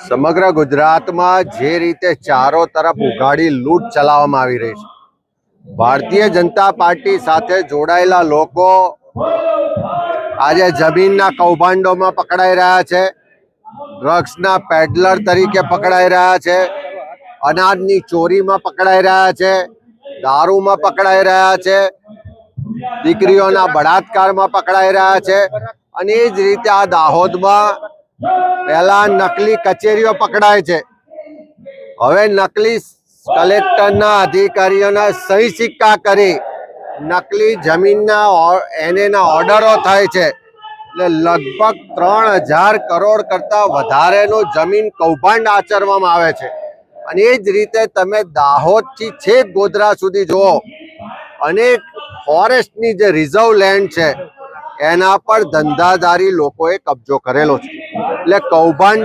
સમગ્ર ગુજરાતમાં જે રીતે ચારો તરફ ઉઘાડી લૂંટ ચલાવવામાં આવી રહી છે, ભારતીય જનતા પાર્ટી સાથે જોડાયેલા લોકો આજે જમીનના કૌભાંડોમાં પકડાઈ રહ્યા છે, ડ્રગ્સના પેડલર તરીકે પકડાઈ રહ્યા છે, અનાજની ચોરીમાં પકડાઈ રહ્યા છે, દારૂમાં પકડાઈ રહ્યા છે, દીકરીઓના બળાત્કારમાં પકડાઈ રહ્યા છે. અને એ જ રીતે આ દાહોદમાં પહેલા નકલી કચેરીઓ પકડાય છે, હવે નકલી કલેક્ટરના અધિકારીઓના સહી સિક્કા કરી નકલી જમીનના એના ઓર્ડરો થાય છે. એટલે લગભગ 3000 કરોડ કરતા વધારેનું જમીન કૌભાંડ આચરવામાં આવે છે. અને એ જ રીતે તમે દાહોદથી છેક ગોધરા સુધી જુઓ, અનેક ફોરેસ્ટની જે રિઝર્વ લેન્ડ છે એના પર ધંધાદારી લોકોએ કબજો કરેલો છે. એટલે કૌભાંડ